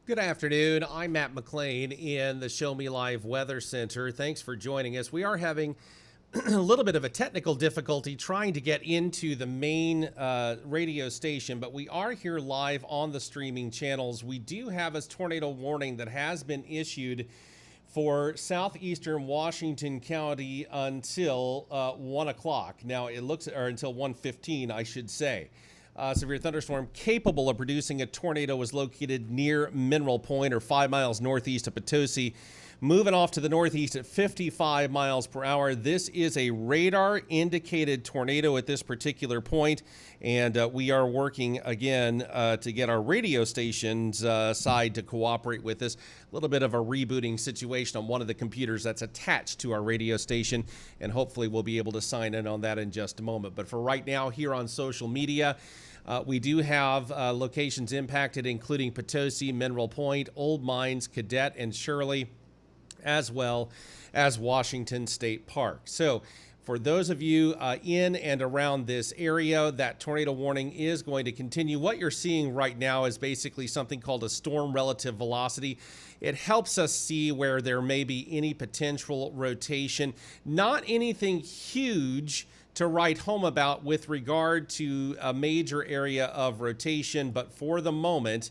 Good afternoon. I'm Matt McLean in the Show Me Live Weather Center. Thanks for joining us. We are having a little bit of a technical difficulty trying to get into the main radio station, but we are here live on the streaming channels. We do have a tornado warning that has been issued for southeastern Washington County until 1 o'clock. Now, or until 1:15, I should say. Severe thunderstorm capable of producing a tornado was located near Mineral Point, or 5 miles northeast of Potosi, moving off to the northeast at 55 miles per hour. This is a radar indicated tornado at this particular point, and we are working again to get our radio station's side to cooperate with this. A little bit of a rebooting situation on one of the computers that's attached to our radio station, and hopefully we'll be able to sign in on that in just a moment. But for right now, here on social media, we do have locations impacted, including Potosi, Mineral Point, Old Mines, Cadet, and Shirley, as well as Washington State Park. So for those of you in and around this area, that tornado warning is going to continue. What you're seeing right now is basically something called a storm relative velocity. It helps us see where there may be any potential rotation. Not anything huge to write home about with regard to a major area of rotation, but for the moment,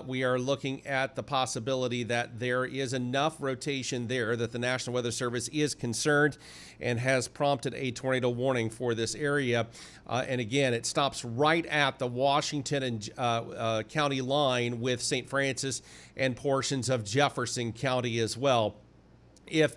we are looking at the possibility that there is enough rotation there that the National Weather Service is concerned and has prompted a tornado warning for this area. And again, it stops right at the Washington and county line with St. Francis and portions of Jefferson County as well. If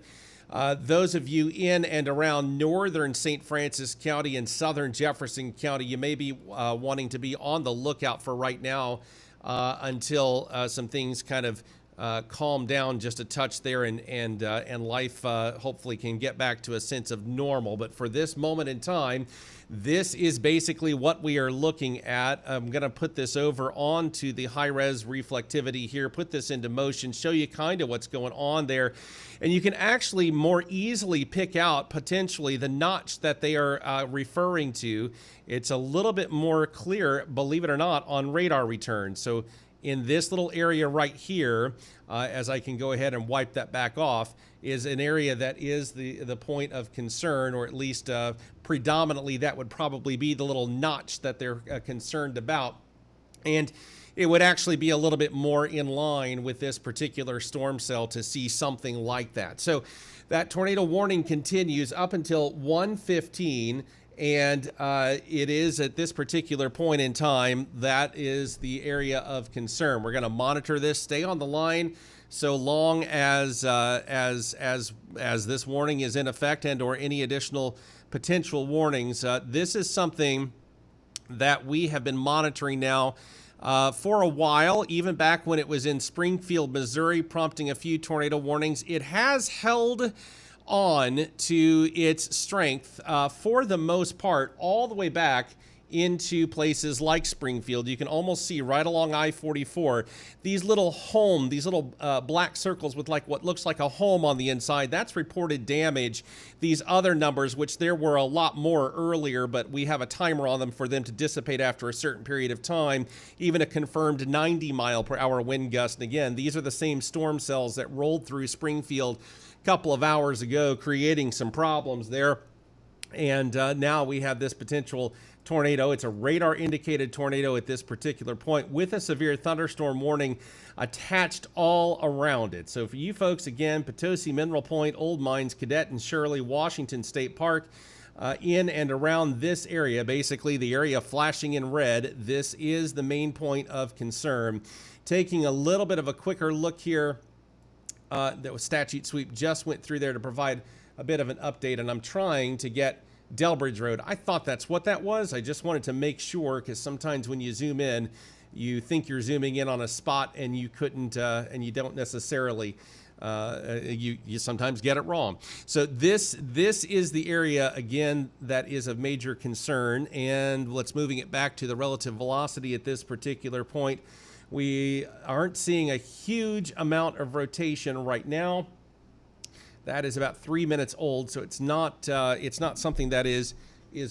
those of you in and around northern St. Francis County and southern Jefferson County, you may be wanting to be on the lookout for right now until some things kind of calm down just a touch there, and life hopefully can get back to a sense of normal. But for this moment in time, this is basically what we are looking at. I'm going to put this over onto the high-res reflectivity here, put this into motion, show you kind of what's going on there. And you can actually more easily pick out potentially the notch that they are referring to. It's a little bit more clear, believe it or not, on radar return. So in this little area right here, as I can go ahead and wipe that back off, is an area that is the point of concern, or at least predominantly that would probably be the little notch that they're concerned about. And it would actually be a little bit more in line with this particular storm cell to see something like that. So that tornado warning continues up until 1:15. And it is at this particular point in time, that is the area of concern. We're going to monitor this, stay on the line so long as this warning is in effect and or any additional potential warnings. This is something that we have been monitoring now for a while, even back when it was in Springfield, Missouri, prompting a few tornado warnings. It has held on to its strength for the most part all the way back into places like Springfield. You can almost see right along I-44 these little black circles with like what looks like a home on the inside. That's reported damage. These other numbers, which there were a lot more earlier, but we have a timer on them for them to dissipate after a certain period of time, even a confirmed 90 mile per hour wind gust. And again, these are the same storm cells that rolled through Springfield couple of hours ago, creating some problems there. And now we have this potential tornado. It's a radar indicated tornado at this particular point with a severe thunderstorm warning attached all around it. So for you folks, again, Potosi, Mineral Point, Old Mines, Cadet, and Shirley, Washington State Park, in and around this area, basically the area flashing in red, this is the main point of concern. Taking a little bit of a quicker look here, that was Statute Sweep just went through there to provide a bit of an update, and I'm trying to get Delbridge Road. I thought that's what that was. I just wanted to make sure, because sometimes when you zoom in, you think you're zooming in on a spot and you couldn't, and you don't necessarily, you sometimes get it wrong. So this is the area, again, that is of major concern. And let's moving it back to the relative velocity at this particular point. We aren't seeing a huge amount of rotation right now. That is about 3 minutes old, so it's not something that is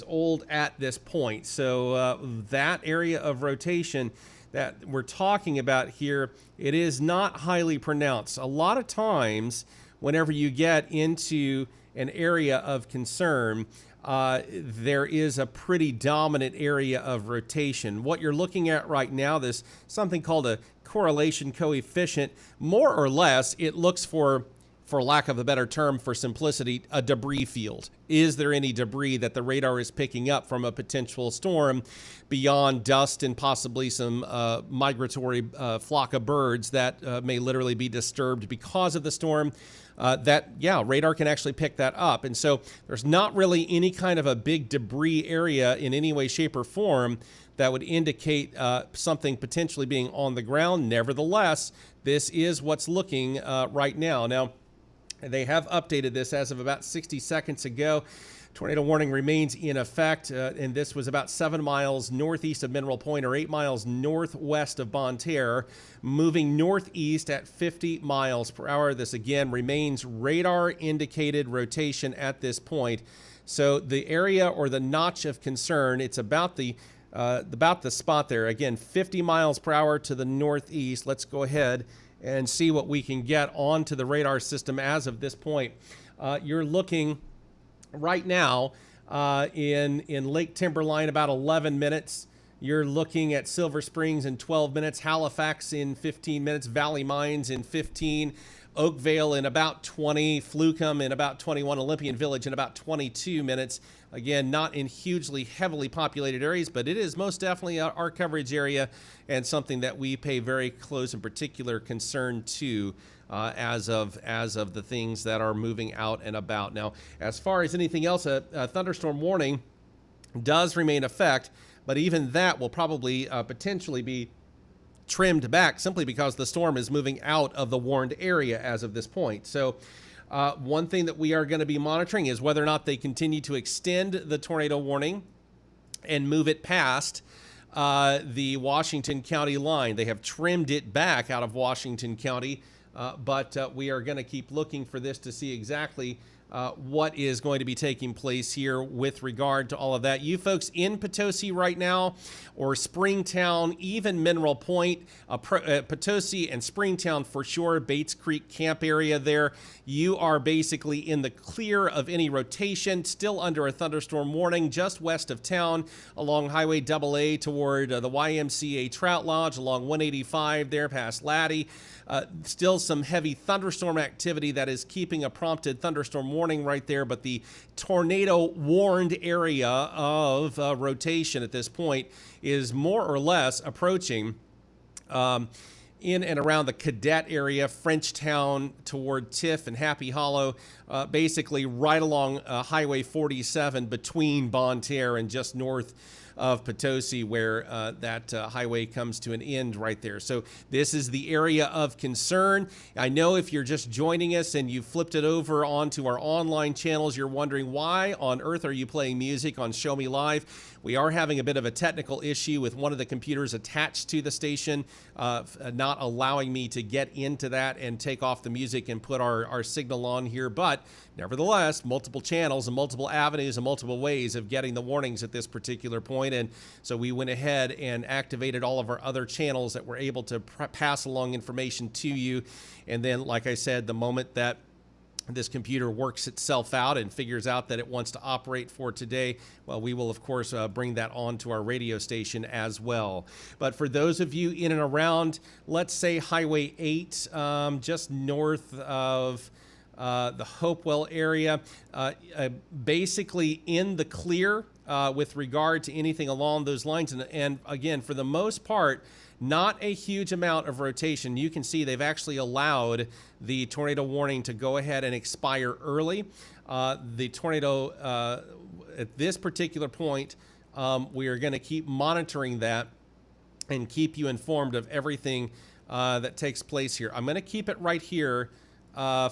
old at this point. So that area of rotation, that we're talking about here, it is not highly pronounced. A lot of times, whenever you get into an area of concern, there is a pretty dominant area of rotation. What you're looking at right now, there's something called a correlation coefficient. More or less, it looks for lack of a better term, for simplicity, a debris field. Is there any debris that the radar is picking up from a potential storm beyond dust and possibly some migratory flock of birds that may literally be disturbed because of the storm? Radar can actually pick that up. And so there's not really any kind of a big debris area in any way, shape, or form that would indicate something potentially being on the ground. Nevertheless, this is what's looking right now. Now, they have updated this as of about 60 seconds ago. Tornado warning remains in effect, and this was about 7 miles northeast of Mineral Point, or 8 miles northwest of Bonne Terre, moving northeast at 50 miles per hour. This again remains radar-indicated rotation at this point. So the area or the notch of concern, it's about the spot there. Again, 50 miles per hour to the northeast. Let's go ahead and see what we can get onto the radar system as of this point. You're looking right now in Lake Timberline about 11 minutes. You're looking at Silver Springs in 12 minutes, Halifax in 15 minutes, Valley Mines in 15, Oakville in about 20, Flucom in about 21, Olympian Village in about 22 minutes. Again, not in hugely heavily populated areas, but it is most definitely our coverage area and something that we pay very close and particular concern to as of the things that are moving out and about. Now, as far as anything else, a thunderstorm warning does remain in effect, but even that will probably potentially be trimmed back simply because the storm is moving out of the warned area as of this point. So one thing that we are going to be monitoring is whether or not they continue to extend the tornado warning and move it past the Washington County line. They have trimmed it back out of Washington County, but we are going to keep looking for this to see exactly what is going to be taking place here with regard to all of that. You folks in Potosi right now, or Springtown, even Mineral Point, Potosi and Springtown for sure, Bates Creek camp area there, you are basically in the clear of any rotation, still under a thunderstorm warning just west of town along Highway AA toward the YMCA Trout Lodge, along 185 there past Laddie. Still some heavy thunderstorm activity that is keeping a prompted thunderstorm warning right there, but the tornado warned area of rotation at this point is more or less approaching in and around the Cadet area, Frenchtown toward Tiff and Happy Hollow, basically right along Highway 47 between Bonne Terre and just north of Potosi, where that highway comes to an end right there. So this is the area of concern. I know if you're just joining us and you flipped it over onto our online channels, you're wondering why on earth are you playing music on Show Me Live? We are having a bit of a technical issue with one of the computers attached to the station, not allowing me to get into that and take off the music and put our signal on here. But nevertheless, multiple channels and multiple avenues and multiple ways of getting the warnings at this particular point. And so we went ahead and activated all of our other channels that were able to pass along information to you. And then, like I said, the moment that this computer works itself out and figures out that it wants to operate for today, well, we will, of course, bring that on to our radio station as well. But for those of you in and around, let's say Highway 8, just north of the Hopewell area, basically in the clear with regard to anything along those lines. And again, for the most part, not a huge amount of rotation. You can see they've actually allowed the tornado warning to go ahead and expire early. The tornado, at this particular point, we are going to keep monitoring that and keep you informed of everything that takes place here. I'm going to keep it right here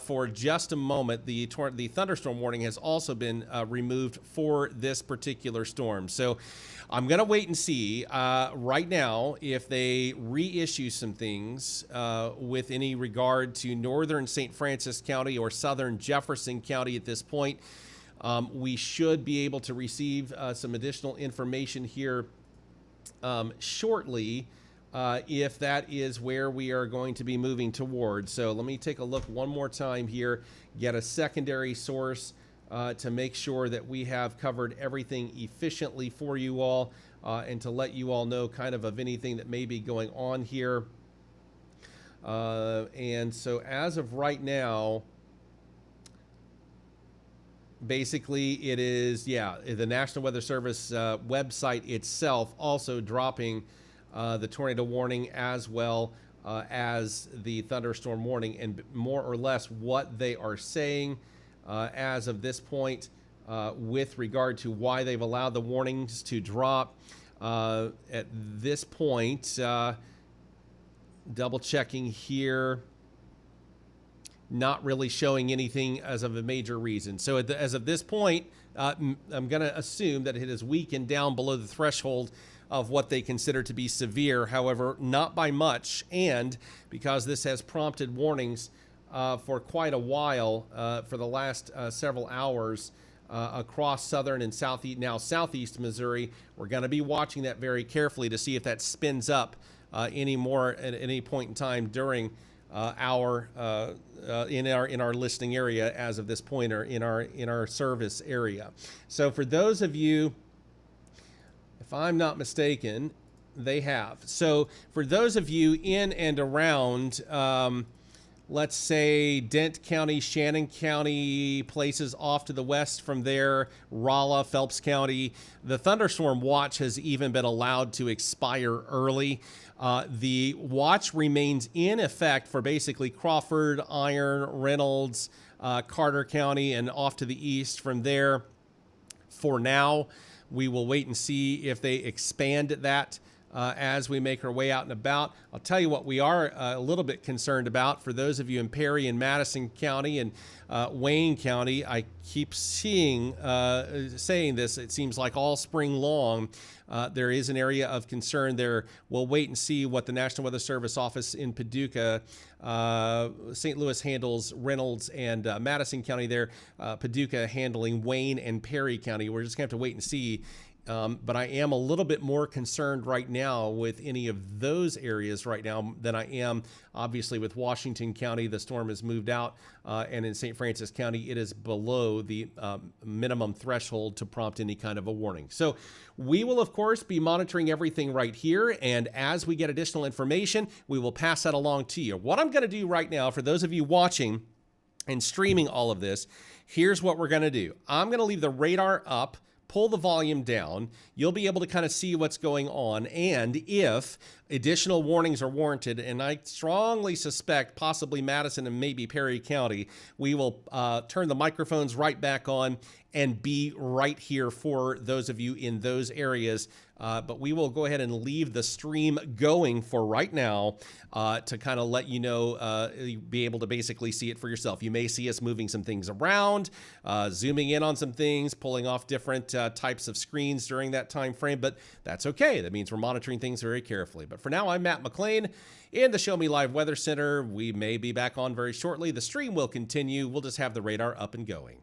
for just a moment. The thunderstorm warning has also been removed for this particular storm. So I'm going to wait and see right now if they reissue some things with any regard to northern St. Francis County or southern Jefferson County at this point. We should be able to receive some additional information here shortly if that is where we are going to be moving towards. So let me take a look one more time here, get a secondary source to make sure that we have covered everything efficiently for you all, and to let you all know kind of anything that may be going on here. And so as of right now, basically it is, yeah, the National Weather Service website itself also dropping the tornado warning as well as the thunderstorm warning, and more or less what they are saying as of this point with regard to why they've allowed the warnings to drop. At this point, double checking here, not really showing anything as of a major reason. So as of this point, I'm going to assume that it has weakened down below the threshold of what they consider to be severe, however, not by much. And because this has prompted warnings for quite a while, for the last several hours, across southern and southeast Missouri, we're going to be watching that very carefully to see if that spins up any more at any point in time during in our listening area as of this point, or in our service area. So for those of you, if I'm not mistaken, they have. So for those of you in and around, let's say Dent County, Shannon County, places off to the west from there, Rolla, Phelps County, the thunderstorm watch has even been allowed to expire early. The watch remains in effect for basically Crawford, Iron, Reynolds, Carter County, and off to the east from there. For now, we will wait and see if they expand that as we make our way out and about. I'll tell you what we are a little bit concerned about for those of you in Perry and Madison County and Wayne County. I keep saying this, it seems like all spring long. There is an area of concern there. We'll wait and see what the National Weather Service office in Paducah, St. Louis handles Reynolds and Madison County there, Paducah handling Wayne and Perry County. We're just gonna have to wait and see. But I am a little bit more concerned right now with any of those areas right now than I am obviously with Washington County. The storm has moved out, and in St. Francis County, it is below the minimum threshold to prompt any kind of a warning. So we will, of course, be monitoring everything right here. And as we get additional information, we will pass that along to you. What I'm going to do right now, for those of you watching and streaming all of this, here's what we're going to do. I'm going to leave the radar up, pull the volume down. You'll be able to kind of see what's going on, and if additional warnings are warranted, and I strongly suspect possibly Madison and maybe Perry County, we will turn the microphones right back on and be right here for those of you in those areas. But we will go ahead and leave the stream going for right now to kind of let you know, be able to basically see it for yourself. You may see us moving some things around, zooming in on some things, pulling off different types of screens during that time frame, but that's okay. That means we're monitoring things very carefully. But for now, I'm Matt McLean in the Show Me Live Weather Center. We may be back on very shortly. The stream will continue. We'll just have the radar up and going.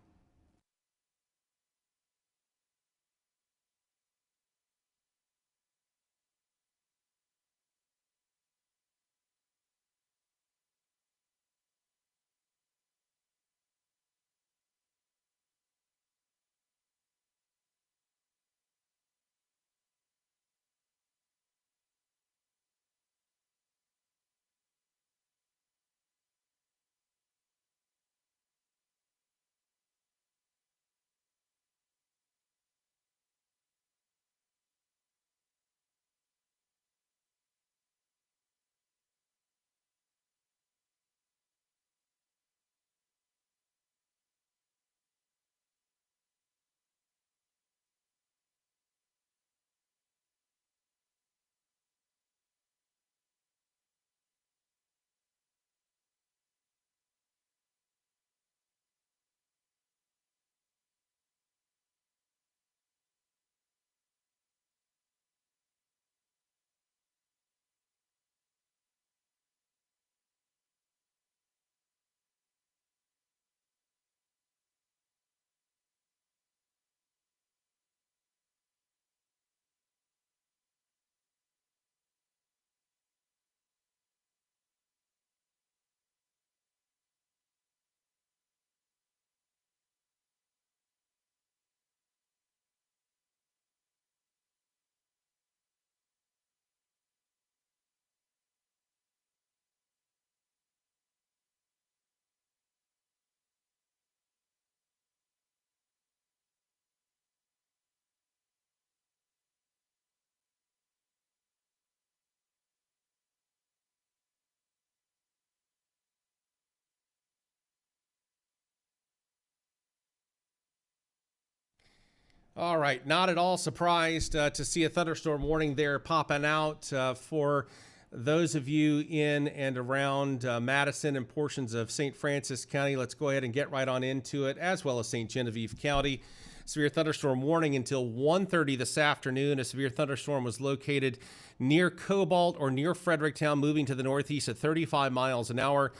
All right, not at all surprised to see a thunderstorm warning there popping out for those of you in and around Madison and portions of St. Francis County. Let's go ahead and get right on into it, as well as St. Genevieve County. Severe thunderstorm warning until 1:30 this afternoon. A severe thunderstorm was located near Cobalt or near Fredericktown, moving to the northeast at 35 miles an hour.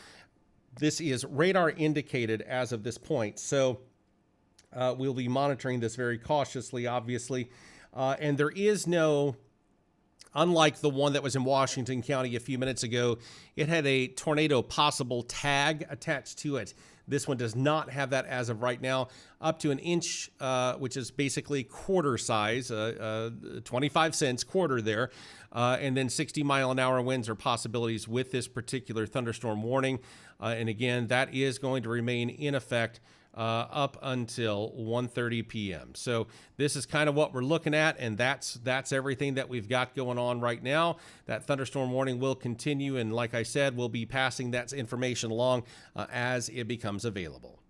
This is radar indicated as of this point. So we'll be monitoring this very cautiously, obviously. And there is no, unlike the one that was in Washington County a few minutes ago, it had a tornado possible tag attached to it. This one does not have that as of right now. Up to an inch, which is basically quarter size, 25 cents quarter there. And then 60-mile-an-hour winds are possibilities with this particular thunderstorm warning. And again, that is going to remain in effect up until 1:30 p.m. So this is kind of what we're looking at, and that's everything that we've got going on right now. That thunderstorm warning will continue, and like I said, we'll be passing that information along as it becomes available.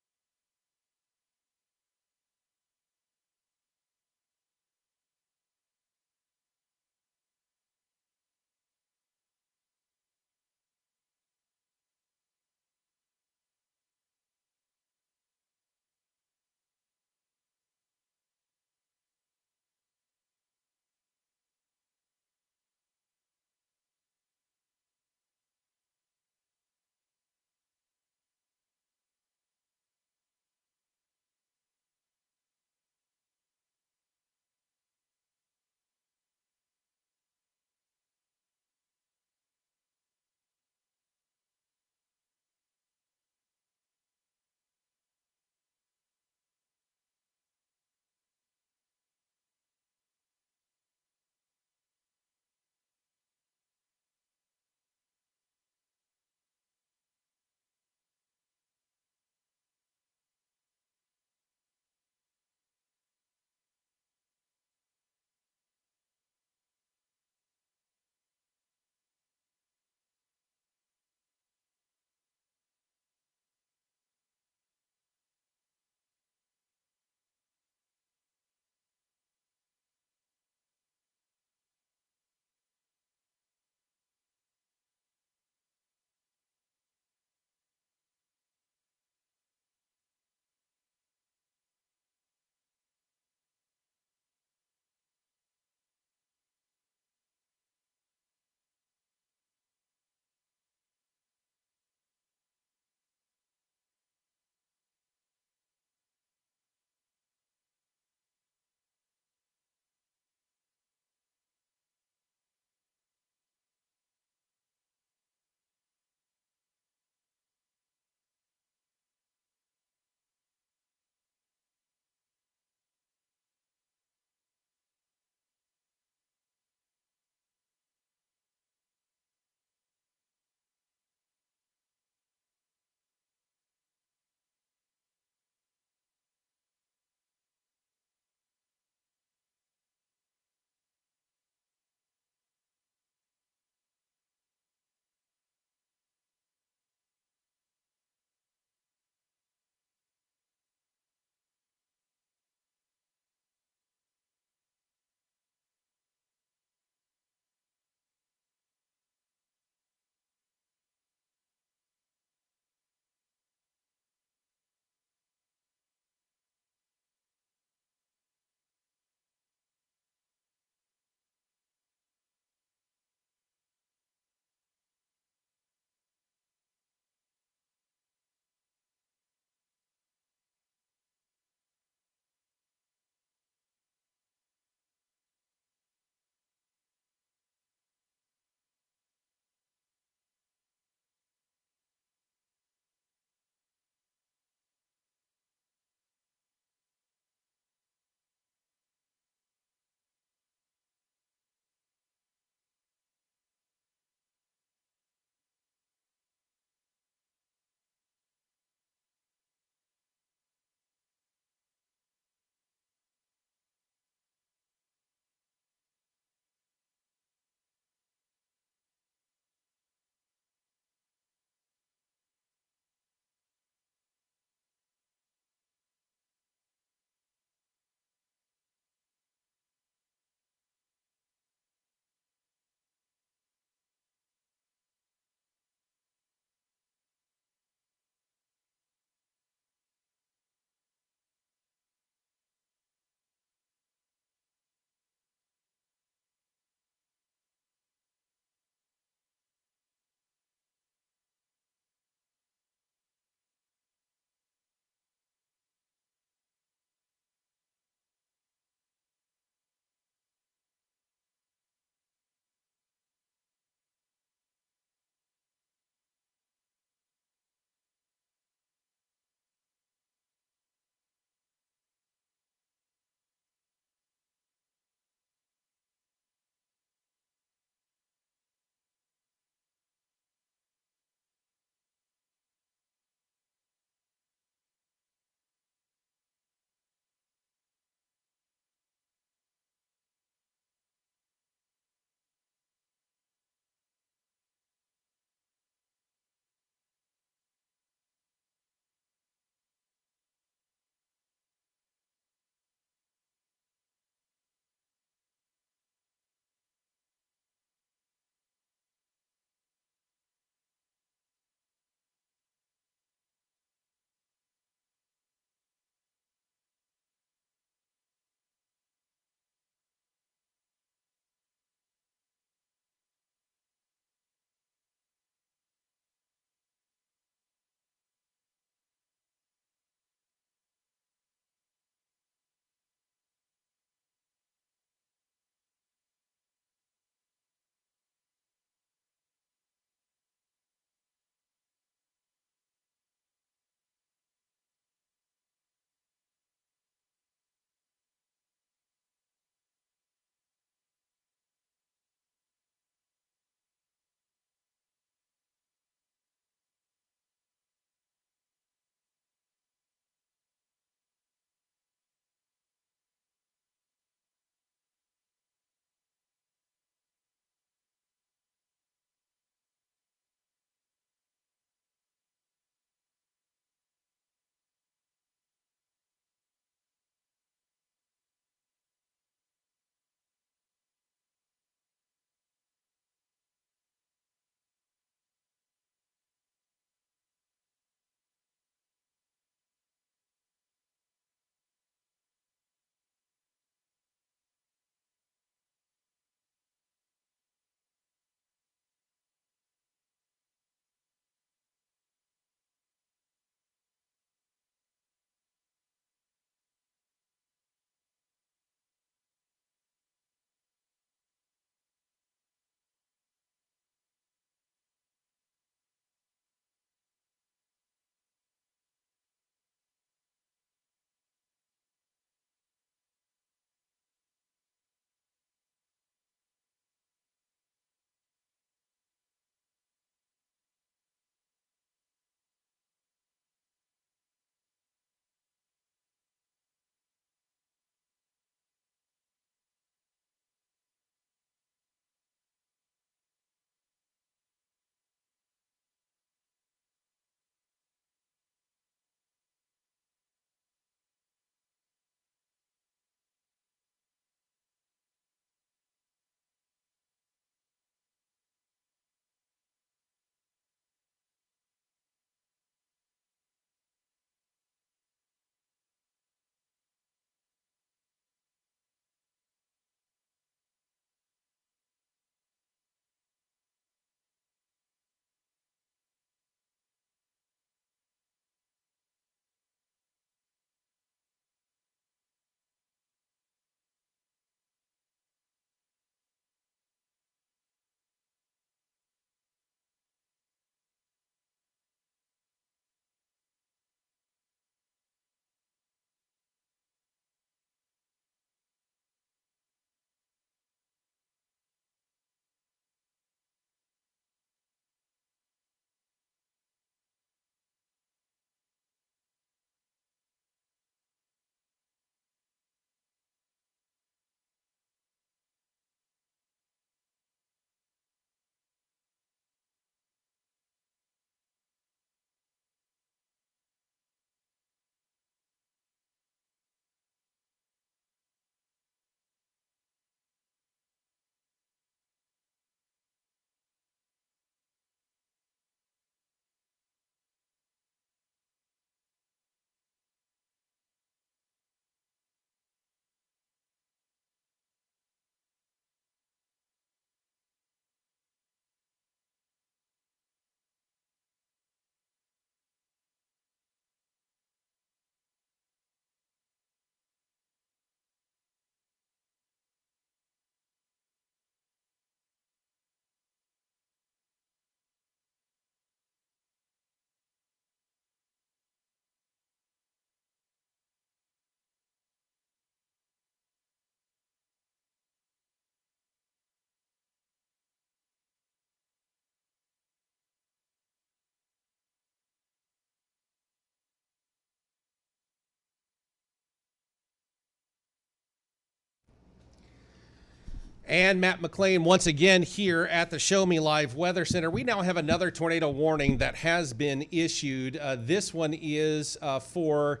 And Matt McLean once again here at the Show Me Live Weather Center. We now have another tornado warning that has been issued. This one is for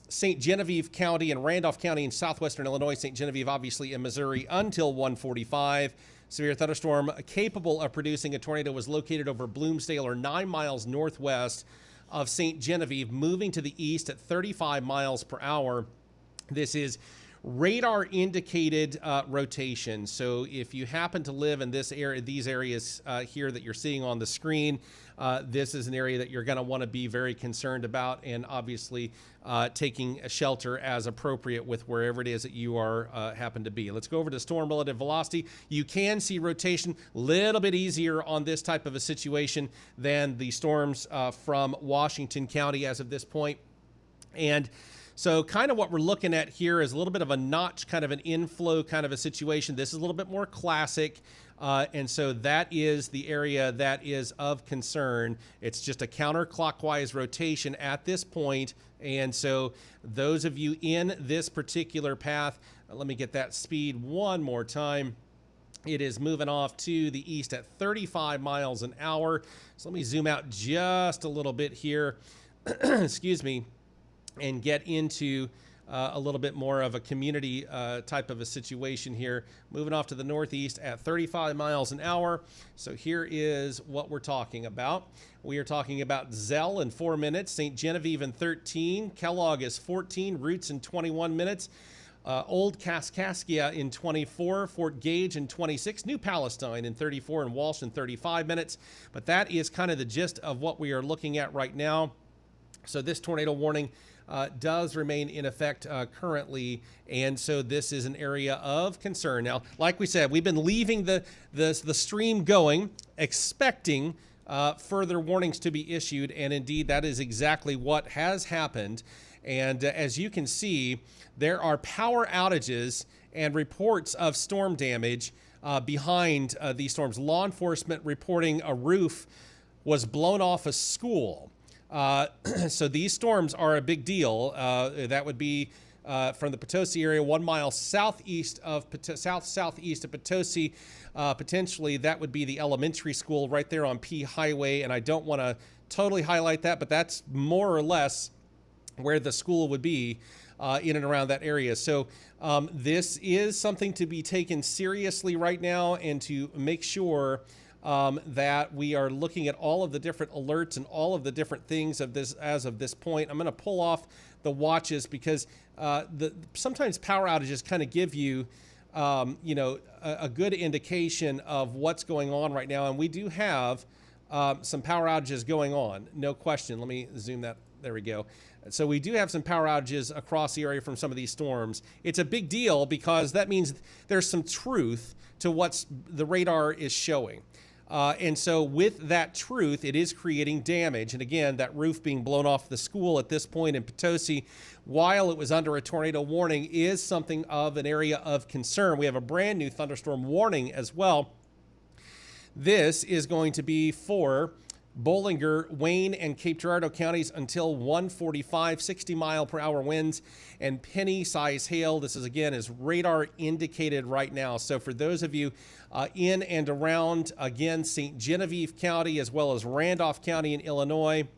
St. Genevieve County and Randolph County in southwestern Illinois. St. Genevieve, obviously, in Missouri until 1:45. Severe thunderstorm capable of producing a tornado was located over Bloomsdale, or 9 miles northwest of St. Genevieve, moving to the east at 35 miles per hour. This is radar indicated rotation. So if you happen to live in this area, these areas here that you're seeing on the screen, this is an area that you're going to want to be very concerned about, and obviously taking a shelter as appropriate with wherever it is that you are happen to be. Let's go over to storm relative velocity. You can see rotation a little bit easier on this type of a situation than the storms from Washington County as of this point. And so kind of what we're looking at here is a little bit of a notch, kind of an inflow kind of a situation. This is a little bit more classic. And so that is the area that is of concern. It's just a counterclockwise rotation at this point. And so those of you in this particular path, let me get that speed one more time. It is moving off to the east at 35 miles an hour. So let me zoom out just a little bit here. Excuse me. And get into a little bit more of a community type of a situation here. Moving off to the northeast at 35 miles an hour. So here is what we're talking about. We are talking about Zell in 4 minutes, St. Genevieve in 13, Kellogg is 14, Roots in 21 minutes, Old Kaskaskia in 24, Fort Gage in 26, New Palestine in 34, and Walsh in 35 minutes. But that is kind of the gist of what we are looking at right now. So this tornado warning does remain in effect currently, and so this is an area of concern. Now, like we said, we've been leaving the stream going, expecting further warnings to be issued, and indeed that is exactly what has happened. And as you can see, there are power outages and reports of storm damage behind these storms. Law enforcement reporting a roof was blown off a school. So these storms are a big deal. That would be from the Potosi area, 1 mile southeast of southeast of Potosi. Potentially, that would be the elementary school right there on P Highway. And I don't want to totally highlight that, but that's more or less where the school would be in and around that area. So this is something to be taken seriously right now, and to make sure that we are looking at all of the different alerts and all of the different things of this as of this point. I'm going to pull off the watches because sometimes power outages kind of give you, a good indication of what's going on right now. And we do have some power outages going on, no question. Let me zoom that. There we go. So we do have some power outages across the area from some of these storms. It's a big deal because that means there's some truth to what the radar is showing. And so with that truth, it is creating damage. And again, that roof being blown off the school at this point in Potosi, while it was under a tornado warning, is something of an area of concern. We have a brand new thunderstorm warning as well. This is going to be for Bollinger, Wayne, and Cape Girardeau counties until 1:45, 60 mile per hour winds and penny size hail. This is radar indicated right now. So for those of you in and around, again, St. Genevieve County, as well as Randolph County in Illinois,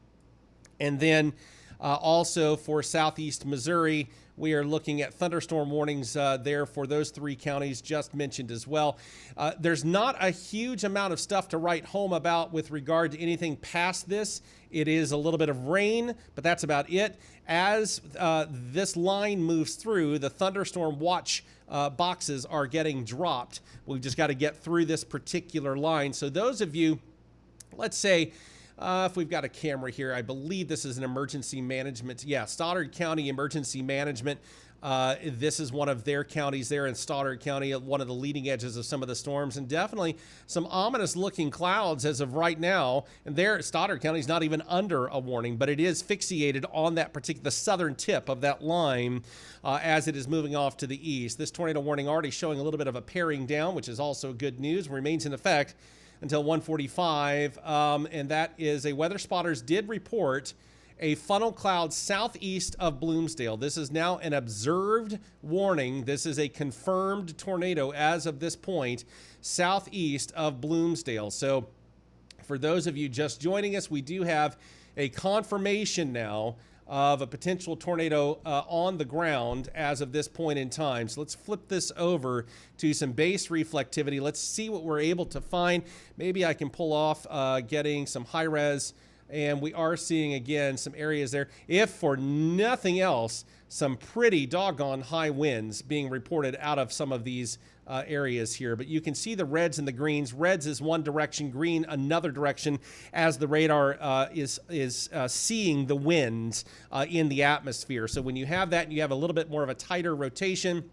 and then also for southeast Missouri, we are looking at thunderstorm warnings there for those three counties just mentioned as well. There's not a huge amount of stuff to write home about with regard to anything past this. It is a little bit of rain, but that's about it. As this line moves through, the thunderstorm watch boxes are getting dropped. We've just got to get through this particular line. So those of you, let's say, if we've got a camera here, I believe this is an emergency management. Yeah, Stoddard County Emergency Management. This is one of their counties there in Stoddard County, one of the leading edges of some of the storms, and definitely some ominous looking clouds as of right now. And there, Stoddard County is not even under a warning, but it is fixated on that the southern tip of that line as it is moving off to the east. This tornado warning already showing a little bit of a paring down, which is also good news, remains in effect until 1:45, and that is a weather spotters did report a funnel cloud southeast of Bloomsdale. This is now an observed warning. This is a confirmed tornado as of this point, southeast of Bloomsdale. So for those of you just joining us, we do have a confirmation now of a potential tornado on the ground as of this point in time. So let's flip this over to some base reflectivity. Let's see what we're able to find. Maybe I can pull off getting some high res, and we are seeing again some areas there. If for nothing else, some pretty doggone high winds being reported out of some of these areas here. But you can see the reds and the greens. Reds is one direction, green another direction, as the radar is seeing the winds in the atmosphere. So when you have that and you have a little bit more of a tighter rotation,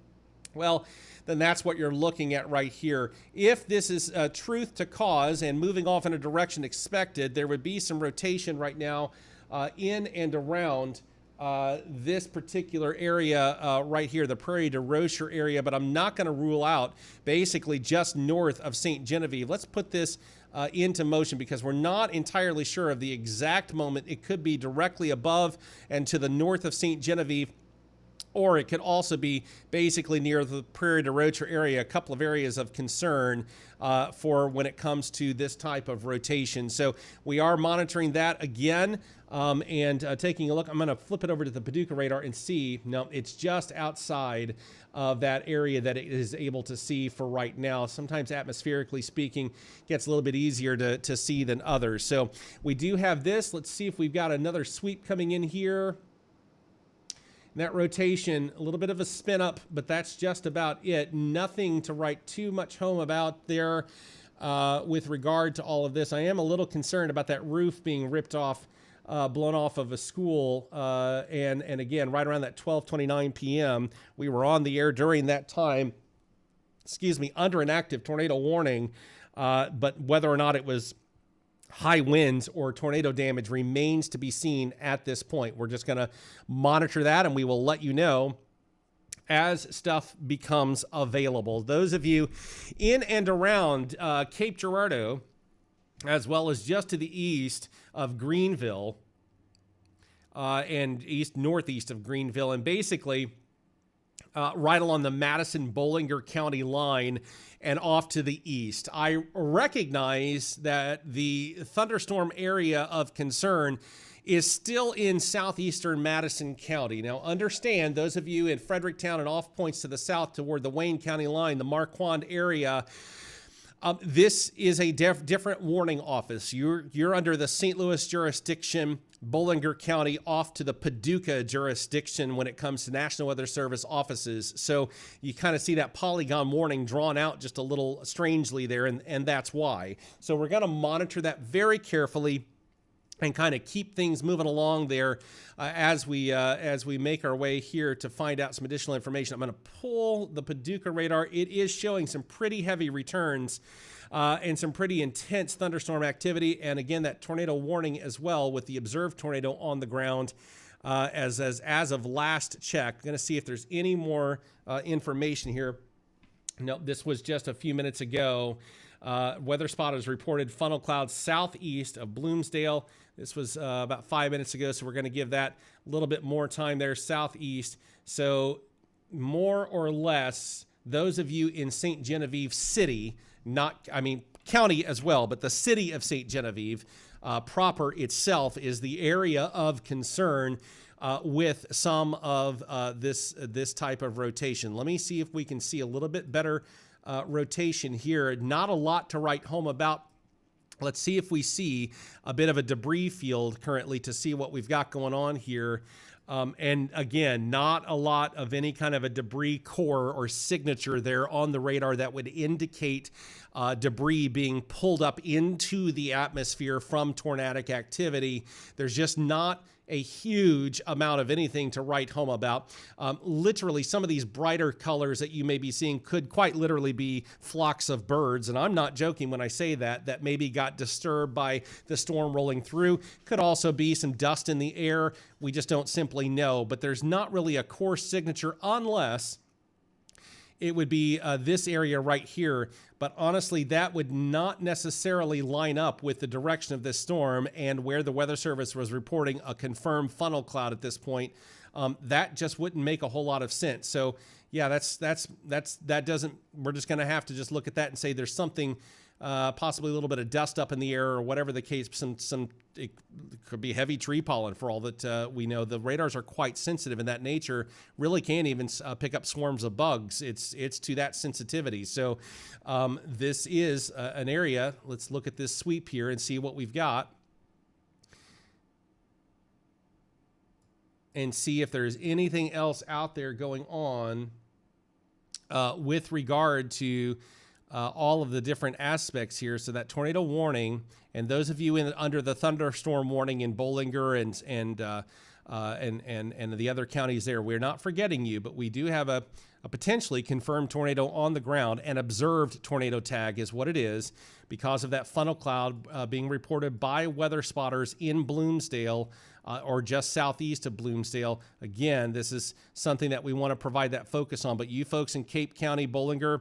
well, then that's what you're looking at right here. If this is truth to cause and moving off in a direction expected, there would be some rotation right now in and around this particular area right here, the Prairie du Rocher area, but I'm not going to rule out basically just north of St. Genevieve. Let's put this into motion because we're not entirely sure of the exact moment. It could be directly above and to the north of St. Genevieve, or it could also be basically near the Prairie du Rocher area, a couple of areas of concern for when it comes to this type of rotation. So we are monitoring that again and taking a look. I'm going to flip it over to the Paducah radar and see. No, it's just outside of that area that it is able to see for right now. Sometimes atmospherically speaking, gets a little bit easier to see than others. So we do have this. Let's see if we've got another sweep coming in here. That rotation, a little bit of a spin up, but that's just about it. Nothing to write too much home about there with regard to all of this. I am a little concerned about that roof being ripped off, blown off of a school. And again, right around that 12:29 p.m., we were on the air during that time, under an active tornado warning. But whether or not it was high winds or tornado damage remains to be seen at this point. We're just going to monitor that, and we will let you know as stuff becomes available. Those of you in and around Cape Girardeau, as well as just to the east of Greenville and northeast of Greenville, and basically right along the Madison-Bollinger County line and off to the east. I recognize that the thunderstorm area of concern is still in southeastern Madison County. Now, understand, those of you in Fredericktown and off points to the south toward the Wayne County line, the Marquand area, this is a different warning office. You're under the St. Louis jurisdiction, Bollinger County off to the Paducah jurisdiction when it comes to National Weather Service offices. So you kind of see that polygon warning drawn out just a little strangely there, and that's why. So we're going to monitor that very carefully and kind of keep things moving along there as we make our way here to find out some additional information. I'm going to pull the Paducah radar. It is showing some pretty heavy returns and some pretty intense thunderstorm activity. And again, that tornado warning as well with the observed tornado on the ground as of last check. I'm going to see if there's any more information here. No, this was just a few minutes ago. Weather spotters reported funnel clouds southeast of Bloomsdale. This was about 5 minutes ago, so we're going to give that a little bit more time there, southeast. So more or less, those of you in St. Genevieve City, county as well, but the city of St. Genevieve proper itself is the area of concern with some of this type of rotation. Let me see if we can see a little bit better rotation here. Not a lot to write home about. Let's see if we see a bit of a debris field currently to see what we've got going on here. And again, not a lot of any kind of a debris core or signature there on the radar that would indicate debris being pulled up into the atmosphere from tornadic activity. There's just not a huge amount of anything to write home about. Literally, some of these brighter colors that you may be seeing could quite literally be flocks of birds. And I'm not joking when I say that maybe got disturbed by the storm rolling through. Could also be some dust in the air. We just don't simply know. But there's not really a core signature unless it would be this area right here. But honestly, that would not necessarily line up with the direction of this storm and where the Weather Service was reporting a confirmed funnel cloud at this point. That just wouldn't make a whole lot of sense. So yeah, that doesn't, we're just going to have to just look at that and say there's something, possibly a little bit of dust up in the air or whatever the case. It could be heavy tree pollen for all that we know. The radars are quite sensitive in that nature, really can't even pick up swarms of bugs. It's to that sensitivity. So this is an area. Let's look at this sweep here and see what we've got, and see if there's anything else out there going on with regard to all of the different aspects here. So that tornado warning, and those of you under the thunderstorm warning in Bollinger and the other counties there, we're not forgetting you, but we do have a potentially confirmed tornado on the ground. An observed tornado tag is what it is, because of that funnel cloud being reported by weather spotters in Bloomsdale, or just southeast of Bloomsdale. Again, this is something that we want to provide that focus on, but you folks in Cape County, Bollinger,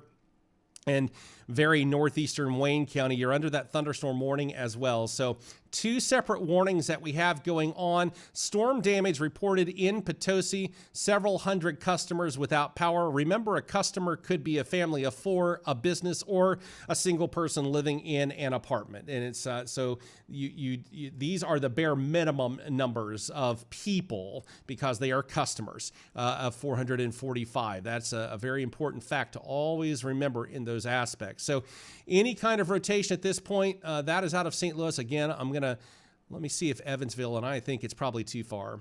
and very northeastern Wayne County, you're under that thunderstorm warning as well. So two separate warnings that we have going on. Storm damage reported in Potosi, several hundred customers without power. Remember, a customer could be a family of four, a business, or a single person living in an apartment. And it's so these are the bare minimum numbers of people, because they are customers of 445. That's a very important fact to always remember in those aspects. So any kind of rotation at this point, that is out of St. Louis. Again, let me see if Evansville, and I think it's probably too far.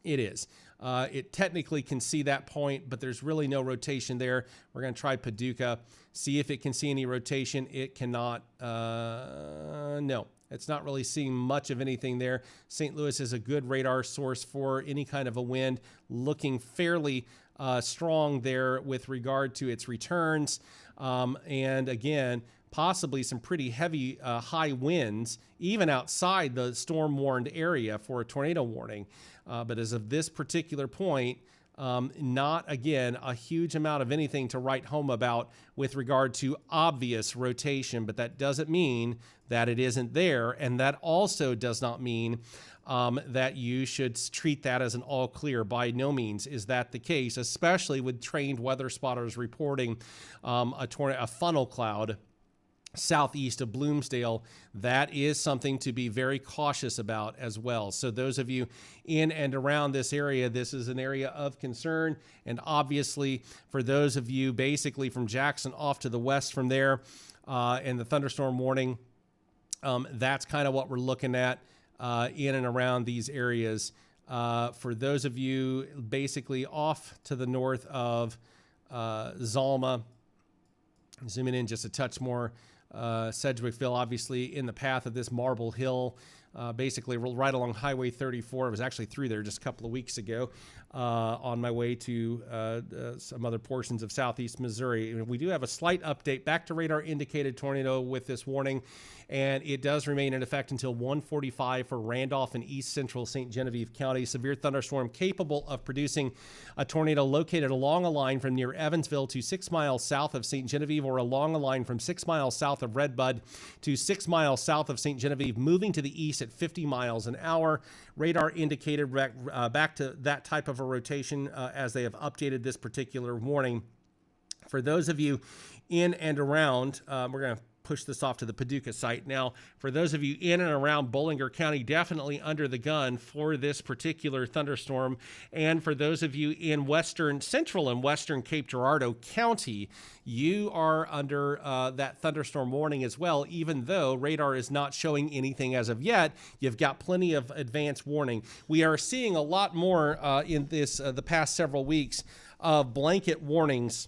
It is. It technically can see that point, but there's really no rotation there. We're going to try Paducah, see if it can see any rotation. It cannot. No, it's not really seeing much of anything there. St. Louis is a good radar source for any kind of a wind, looking fairly strong there with regard to its returns. And again, possibly some pretty heavy high winds, even outside the storm warned area for a tornado warning. But as of this particular point, not, again, a huge amount of anything to write home about with regard to obvious rotation, but that doesn't mean that it isn't there. And that also does not mean that you should treat that as an all clear. By no means is that the case, especially with trained weather spotters reporting a funnel cloud southeast of Bloomsdale. That is something to be very cautious about as well. So those of you in and around this area, this is an area of concern. And obviously for those of you basically from Jackson off to the west from there, and the thunderstorm warning, that's kind of what we're looking at in and around these areas. For those of you basically off to the north of Zalma, zooming in just a touch more, Sedgwickville, obviously in the path of this Marble Hill, basically right along Highway 34. I was actually through there just a couple of weeks ago on my way to some other portions of southeast Missouri. We do have a slight update back to radar indicated tornado with this warning, and it does remain in effect until 1:45 for Randolph and east central St. Genevieve County. Severe thunderstorm capable of producing a tornado located along a line from near Evansville to 6 miles south of St. Genevieve, or along a line from 6 miles south of Redbud to 6 miles south of St. Genevieve, moving to the east at 50 miles an hour. Radar indicated back to that type of a rotation as they have updated this particular warning. For those of you in and around, we're going to push this off to the Paducah site. Now, for those of you in and around Bollinger County, definitely under the gun for this particular thunderstorm. And for those of you in central and western Cape Girardeau County, you are under that thunderstorm warning as well. Even though radar is not showing anything as of yet, you've got plenty of advance warning. We are seeing a lot more in this the past several weeks of blanket warnings.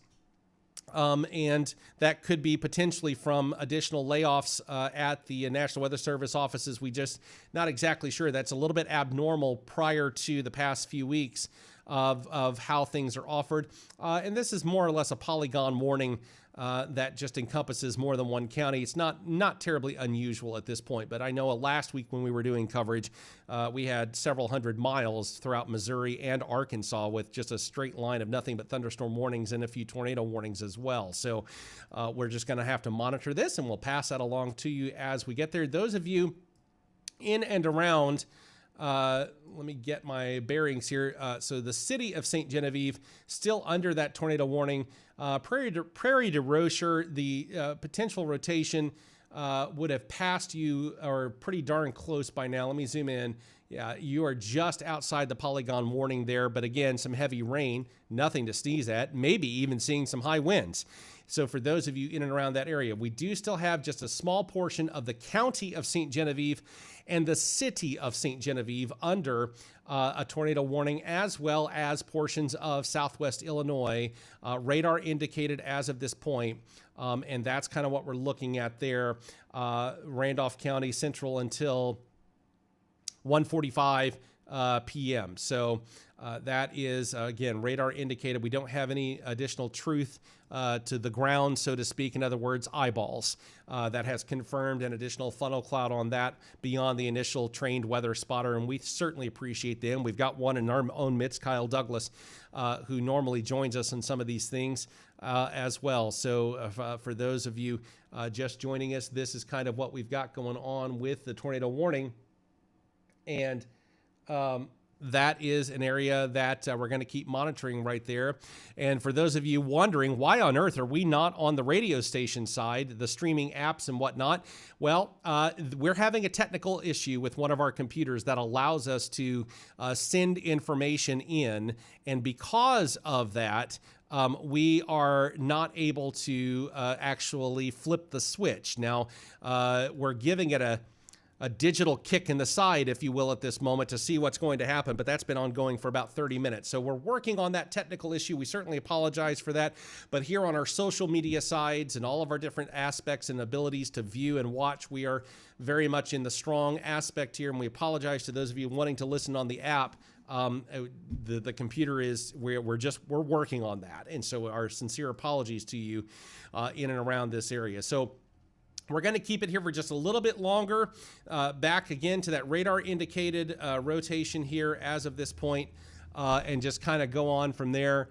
And that could be potentially from additional layoffs at the National Weather Service offices. We just not exactly sure. That's a little bit abnormal prior to the past few weeks. of how things are offered. And this is more or less a polygon warning that just encompasses more than one county. It's not terribly unusual at this point, but I know last week when we were doing coverage, we had several hundred miles throughout Missouri and Arkansas with just a straight line of nothing but thunderstorm warnings and a few tornado warnings as well. So we're just going to have to monitor this, and we'll pass that along to you as we get there. Those of you in and around, let me get my bearings here. So the city of St. Genevieve still under that tornado warning. Prairie to Rocher, the potential rotation would have passed you or pretty darn close by now. Let me zoom in. Yeah, you are just outside the polygon warning there, but again, some heavy rain, nothing to sneeze at, maybe even seeing some high winds. So for those of you in and around that area, we do still have just a small portion of the county of St. Genevieve and the city of St. Genevieve under a tornado warning, as well as portions of southwest Illinois, radar indicated as of this point. And that's kind of what we're looking at there. Randolph County Central until 1:45 p.m. So that is, again, radar indicated. We don't have any additional truth to the ground, so to speak. In other words, eyeballs. That has confirmed an additional funnel cloud on that beyond the initial trained weather spotter, and we certainly appreciate them. We've got one in our own midst, Kyle Douglas, who normally joins us in some of these things as well. So for those of you just joining us, this is kind of what we've got going on with the tornado warning. And that is an area that we're going to keep monitoring right there. And for those of you wondering, why on earth are we not on the radio station side, the streaming apps and whatnot? Well, we're having a technical issue with one of our computers that allows us to send information in. And because of that, we are not able to actually flip the switch. Now, we're giving it a digital kick in the side, if you will, at this moment to see what's going to happen, but that's been ongoing for about 30 minutes. So we're working on that technical issue. We certainly apologize for that, but here on our social media sides and all of our different aspects and abilities to view and watch, we are very much in the strong aspect here, and we apologize to those of you wanting to listen on the app. The computer is, we're working on that, and so our sincere apologies to you in and around this area. So we're going to keep it here for just a little bit longer. Back again to that radar indicated rotation here as of this point, and just kind of go on from there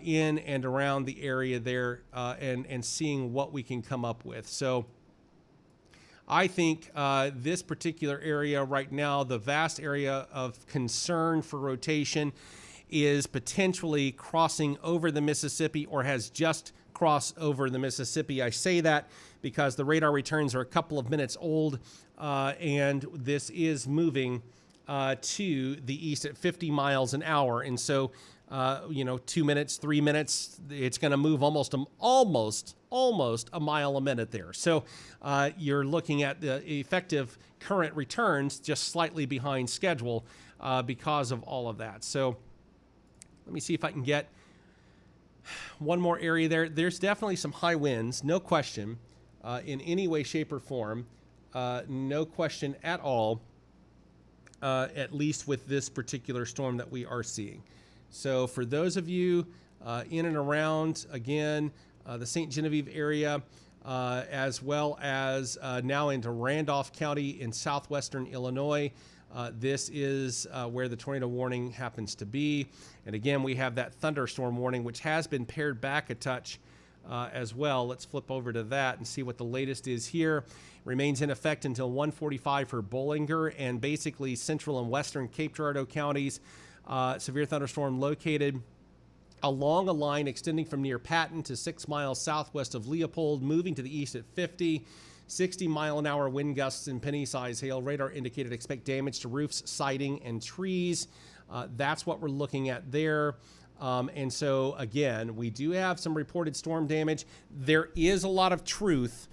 in and around the area there and seeing what we can come up with. So I think this particular area right now, the vast area of concern for rotation is potentially crossing over the Mississippi or has just crossed over the Mississippi. I say that because the radar returns are a couple of minutes old, and this is moving to the east at 50 miles an hour. And so, 2 minutes, 3 minutes, it's going to move almost a mile a minute there. So you're looking at the effective current returns just slightly behind schedule because of all of that. So let me see if I can get one more area there. There's definitely some high winds, no question, in any way, shape, or form. No question at all, at least with this particular storm that we are seeing. So for those of you in and around, again, the St. Genevieve area, as well as now into Randolph County in southwestern Illinois, this is where the tornado warning happens to be. And again, we have that thunderstorm warning, which has been pared back a touch as well. Let's flip over to that and see what the latest is here. Remains in effect until 1:45 for Bollinger and basically central and western Cape Girardeau counties. Severe thunderstorm located along a line extending from near Patton to 6 miles southwest of Leopold, moving to the east at 50. 60-mile-an-hour wind gusts and penny-size hail. Radar indicated expect damage to roofs, siding, and trees. That's what we're looking at there. And so, again, we do have some reported storm damage. There is a lot of truth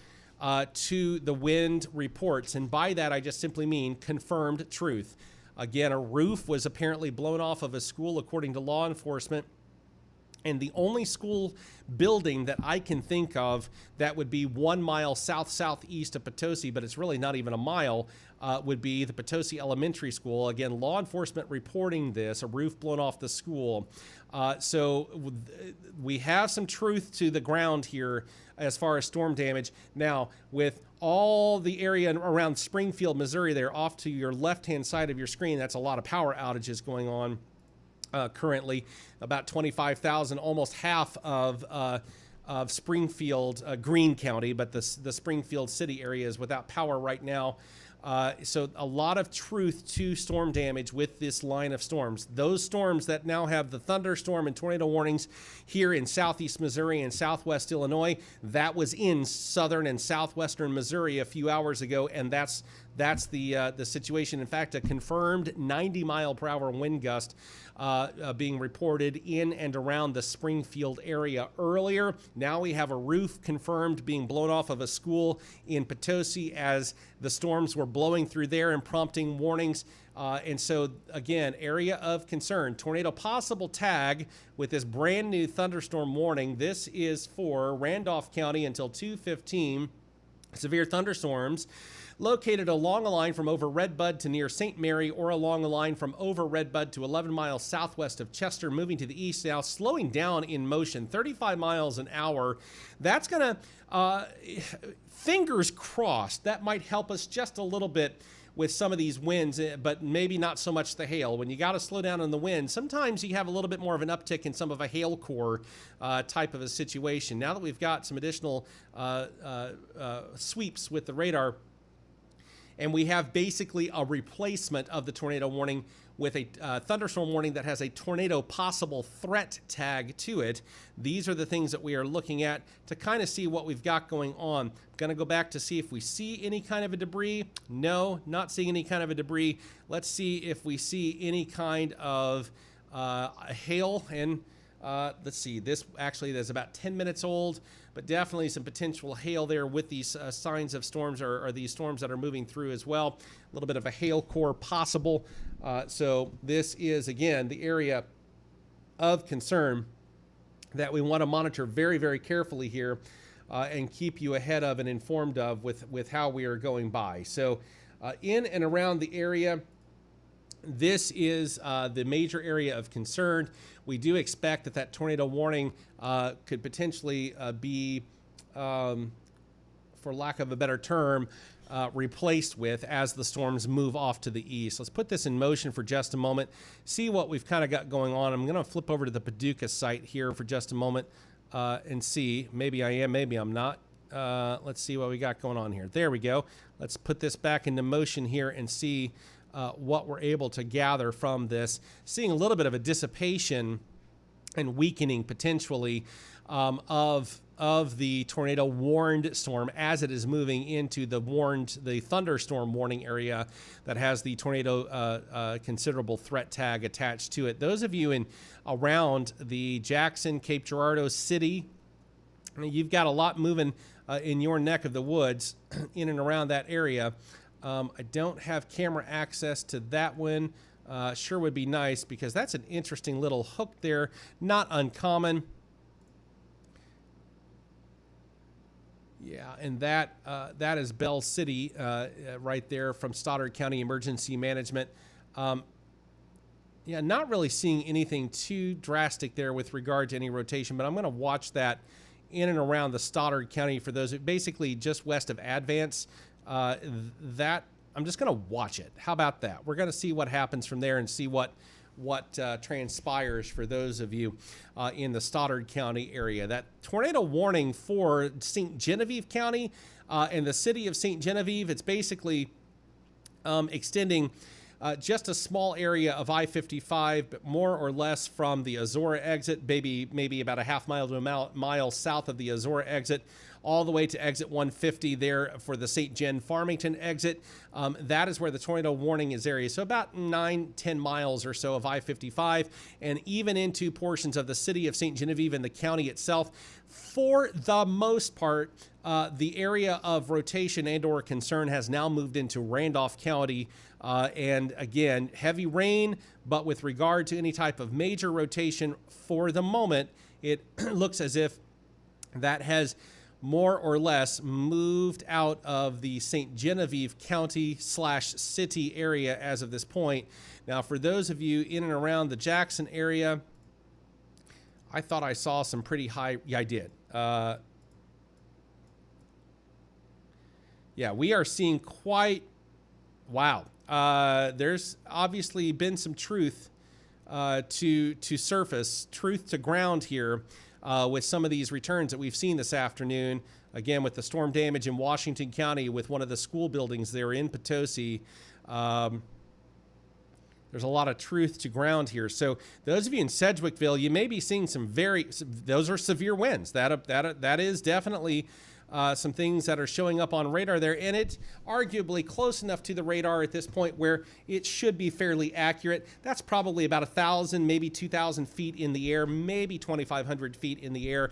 to the wind reports, and by that I just simply mean confirmed truth. Again, a roof was apparently blown off of a school, according to law enforcement, And the only school building that I can think of that would be 1 mile southeast of Potosi, but it's really not even a mile, would be the Potosi Elementary School. Again, law enforcement reporting this, a roof blown off the school. So we have some truth to the ground here as far as storm damage. Now, with all the area around Springfield, Missouri, there off to your left-hand side of your screen, that's a lot of power outages going on. Currently, about 25,000, almost half of Springfield, Greene County, but the Springfield city area is without power right now. So a lot of truth to storm damage with this line of storms. Those storms that now have the thunderstorm and tornado warnings here in southeast Missouri and southwest Illinois, that was in southern and southwestern Missouri a few hours ago, and that's the situation. In fact, a confirmed 90-mile-per-hour wind gust being reported in and around the Springfield area earlier. Now we have a roof confirmed being blown off of a school in Potosi as the storms were blowing through there and prompting warnings. And so, again, area of concern. Tornado possible tag with this brand new thunderstorm warning. This is for Randolph County until 2:15. Severe thunderstorms located along a line from over Red Bud to near St. Mary, or along a line from over Red Bud to 11 miles southwest of Chester, moving to the east now, slowing down in motion, 35 miles an hour. That's going to, fingers crossed, that might help us just a little bit with some of these winds, but maybe not so much the hail. When you got to slow down on the wind, sometimes you have a little bit more of an uptick in some of a hail core type of a situation. Now that we've got some additional sweeps with the radar, and we have basically a replacement of the tornado warning with a thunderstorm warning that has a tornado possible threat tag to it. These are the things that we are looking at to kind of see what we've got going on. I'm going to go back to see if we see any kind of a debris. No, not seeing any kind of a debris. Let's see if we see any kind of hail. And let's see, this actually is about 10 minutes old, but definitely some potential hail there with these signs of storms or these storms that are moving through as well. A little bit of a hail core possible. So this is, again, the area of concern that we want to monitor very, very carefully here and keep you ahead of and informed of with how we are going by. So in and around the area, this is the major area of concern. We do expect that tornado warning could potentially be, for lack of a better term, replaced with as the storms move off to the east. Let's put this in motion for just a moment, see what we've kind of got going on. I'm going to flip over to the Paducah site here for just a moment and see. Maybe I am, maybe I'm not. Let's see what we got going on here. There we go. Let's put this back into motion here and see what we're able to gather from this. Seeing a little bit of a dissipation and weakening potentially of the tornado warned storm as it is moving into the thunderstorm warning area that has the tornado considerable threat tag attached to it. Those of you in around the Jackson, Cape Girardeau city, you've got a lot moving in your neck of the woods in and around that area. I don't have camera access to that one. Sure would be nice, because that's an interesting little hook there. Not uncommon. Yeah, and that is Bell City right there from Stoddard County Emergency Management. Yeah, not really seeing anything too drastic there with regard to any rotation, but I'm going to watch that in and around the Stoddard County for those basically just west of Advance. That I'm just going to watch it. How about that? We're going to see what happens from there and see what transpires for those of you in the Stoddard County area. That tornado warning for St. Genevieve County and the city of St. Genevieve, it's basically extending just a small area of I-55, but more or less from the Azora exit, maybe about a half mile to a mile south of the Azora exit, all the way to exit 150 there for the St. John Farmington exit. That is where the tornado warning is area. So about 9-10 miles or so of I-55, and even into portions of the city of St. Genevieve and the county itself. For the most part, the area of rotation and or concern has now moved into Randolph County. And again, heavy rain, but with regard to any type of major rotation for the moment, it looks as if that has more or less moved out of the St. Genevieve County / city area as of this point. Now, for those of you in and around the Jackson area, I thought I saw some pretty high. Yeah, I did. Yeah, we are seeing quite. Wow. There's obviously been some truth to surface, truth to ground here with some of these returns that we've seen this afternoon. Again, with the storm damage in Washington County with one of the school buildings there in Potosi. There's a lot of truth to ground here. So those of you in Sedgwickville, you may be seeing those are severe winds. That is definitely some things that are showing up on radar there, and it's arguably close enough to the radar at this point where it should be fairly accurate. That's probably about 1,000, maybe 2,000 feet in the air, maybe 2,500 feet in the air.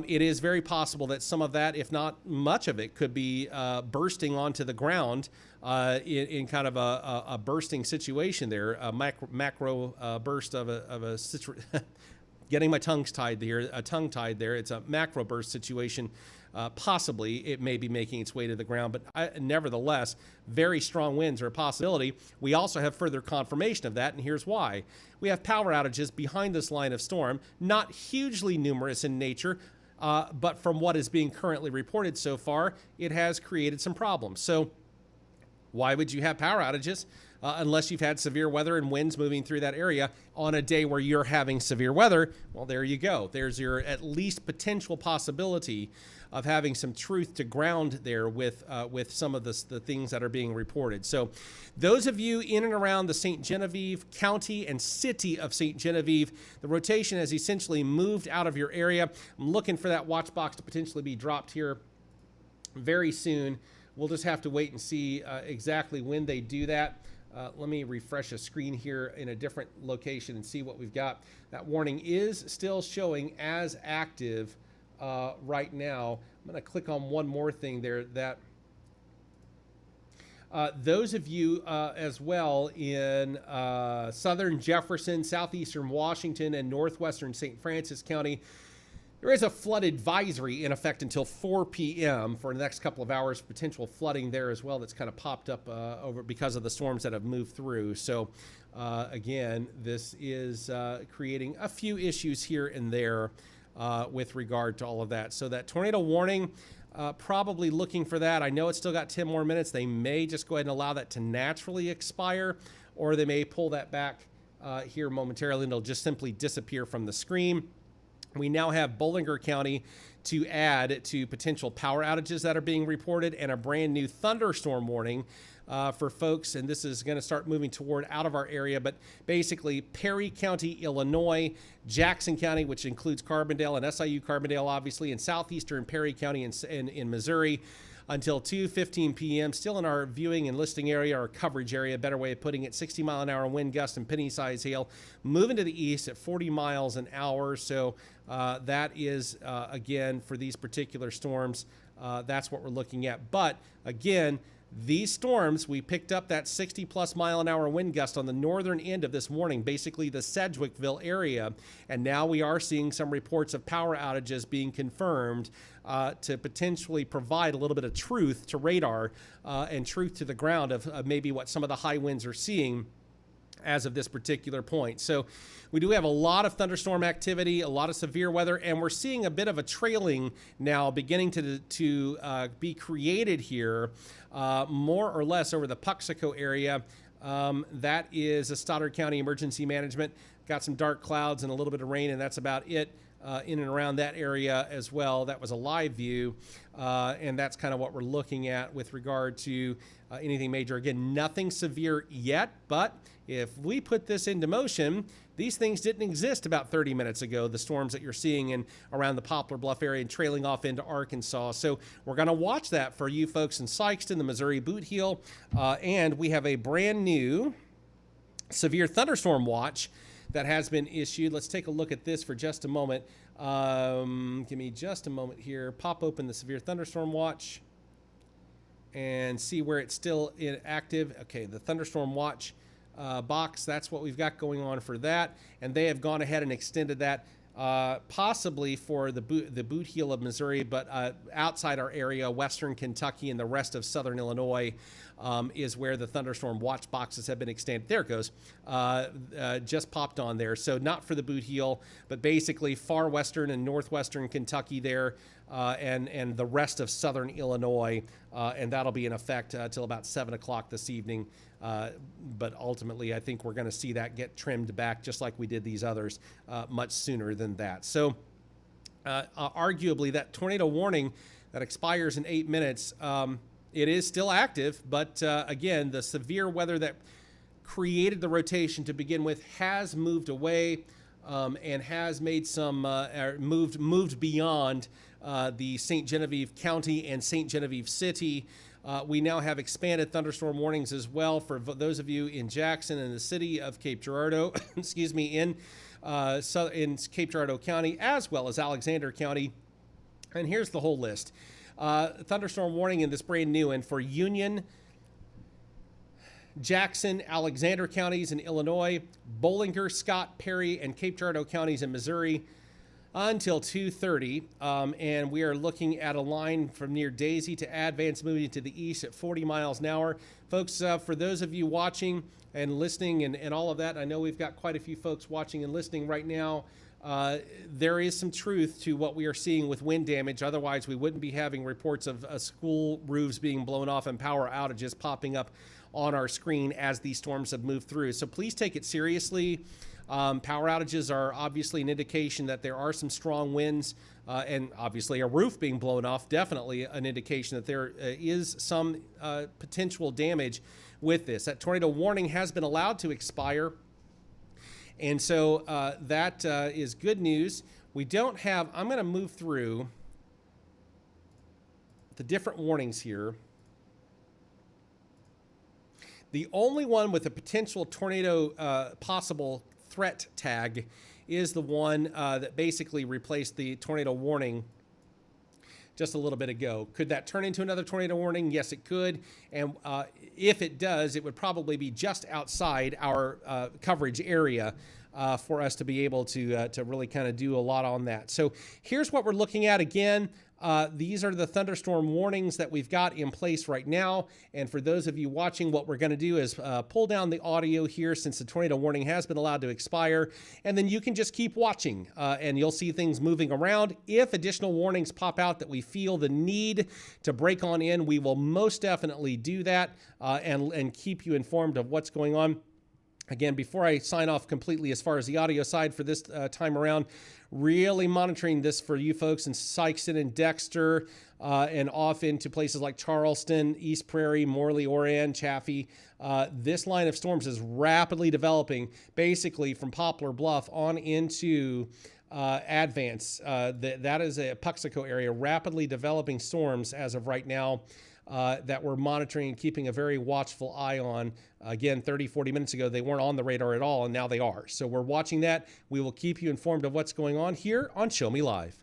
It is very possible that some of that, if not much of it, could be bursting onto the ground in kind of a bursting situation there, a macro burst of a situation. Getting my tongue tied there. It's a macro burst situation. Possibly it may be making its way to the ground, but nevertheless, very strong winds are a possibility. We also have further confirmation of that, and here's why. We have power outages behind this line of storm, not hugely numerous in nature, but from what is being currently reported so far, it has created some problems. So why would you have power outages? Unless you've had severe weather and winds moving through that area on a day where you're having severe weather. Well, there you go. There's your at least potential possibility of having some truth to ground there with some of the things that are being reported. So those of you in and around the St. Genevieve County and city of St. Genevieve, the rotation has essentially moved out of your area. I'm looking for that watch box to potentially be dropped here very soon. We'll just have to wait and see exactly when they do that. Let me refresh a screen here in a different location and see what we've got. That warning is still showing as active right now. I'm going to click on one more thing there. That those of you as well in southern Jefferson, southeastern Washington, and northwestern St. Francis County, there is a flood advisory in effect until 4 p.m. for the next couple of hours. Potential flooding there as well that's kind of popped up over because of the storms that have moved through. So again, this is creating a few issues here and there with regard to all of that. So that tornado warning, probably looking for that. I know it's still got 10 more minutes. They may just go ahead and allow that to naturally expire, or they may pull that back here momentarily and it'll just simply disappear from the screen. We now have Bollinger County to add to potential power outages that are being reported and a brand new thunderstorm warning for folks. And this is going to start moving toward out of our area, but basically Perry County, Illinois, Jackson County, which includes Carbondale and SIU Carbondale, obviously, and southeastern Perry County in Missouri, until 2:15 p.m. Still in our viewing and listing area, our coverage area, better way of putting it, 60-mile-an-hour wind gust and penny-size hail, moving to the east at 40 miles an hour. So that is, again, for these particular storms, that's what we're looking at. But, again, these storms, we picked up that 60-plus mile-an-hour wind gust on the northern end of this morning, basically the Sedgwickville area, and now we are seeing some reports of power outages being confirmed to potentially provide a little bit of truth to radar and truth to the ground of maybe what some of the high winds are seeing as of this particular point. So we do have a lot of thunderstorm activity, a lot of severe weather, and we're seeing a bit of a trailing now beginning to be created here, more or less over the Puxico area. That is a Stoddard County Emergency Management. Got some dark clouds and a little bit of rain, and that's about it. In and around that area as well. That was a live view, and that's kind of what we're looking at with regard to anything major. Again, nothing severe yet, but if we put this into motion, These things didn't exist about 30 minutes ago, the storms that you're seeing in around the Poplar Bluff area and trailing off into Arkansas. So we're going to watch that for you folks in Sikeston, the Missouri Boot Heel, and we have a brand new severe thunderstorm watch that has been issued. Let's take a look at this for just a moment. Give me just a moment here. Pop open the severe thunderstorm watch and see where it's still active. Okay, the thunderstorm watch box, that's what we've got going on for that. And they have gone ahead and extended that possibly for the Boot Heel of Missouri, but outside our area, western Kentucky and the rest of southern Illinois is where the thunderstorm watch boxes have been extended. There it goes. Just popped on there. So not for the Boot Heel, but basically far western and northwestern Kentucky there, and the rest of southern Illinois, and that'll be in effect till about 7 o'clock this evening. But ultimately, I think we're going to see that get trimmed back just like we did these others much sooner than that. So arguably, that tornado warning that expires in 8 minutes, it is still active. But again, the severe weather that created the rotation to begin with has moved away and has made some moved beyond the St. Genevieve County and St. Genevieve City. We now have expanded thunderstorm warnings as well for those of you in Jackson and the city of Cape Girardeau, excuse me, in Cape Girardeau County, as well as Alexander County. And here's the whole list. Thunderstorm warning in this brand new, and for Union, Jackson, Alexander counties in Illinois, Bollinger, Scott, Perry, and Cape Girardeau counties in Missouri, until 2:30, and we are looking at a line from near Daisy to Advance moving to the east at 40 miles an hour. Folks, for those of you watching and listening and all of that, I know we've got quite a few folks watching and listening right now. There is some truth to what we are seeing with wind damage. Otherwise, we wouldn't be having reports of school roofs being blown off and power outages popping up on our screen as these storms have moved through. So please take it seriously. Power outages are obviously an indication that there are some strong winds, and obviously a roof being blown off, definitely an indication that there is some potential damage with this. That tornado warning has been allowed to expire, and so that is good news. We don't have, I'm going to move through the different warnings here. The only one with a potential tornado possible threat tag is the one that basically replaced the tornado warning just a little bit ago. Could that turn into another tornado warning? Yes, it could. And if it does, it would probably be just outside our coverage area for us to be able to really kind of do a lot on that. So here's what we're looking at again. These are the thunderstorm warnings that we've got in place right now. And for those of you watching, what we're going to do is pull down the audio here since the tornado warning has been allowed to expire. And then you can just keep watching and you'll see things moving around. If additional warnings pop out that we feel the need to break on in, we will most definitely do that and keep you informed of what's going on. Again, before I sign off completely as far as the audio side for this time around, really monitoring this for you folks in Sikeston and Dexter and off into places like Charleston, East Prairie, Morley, Orion, Chaffee. This line of storms is rapidly developing basically from Poplar Bluff on into Advance. That is a Puxico area, rapidly developing storms as of right now. That we're monitoring and keeping a very watchful eye on. Again, 30, 40 minutes ago, they weren't on the radar at all, and now they are. So we're watching that. We will keep you informed of what's going on here on Show Me Live.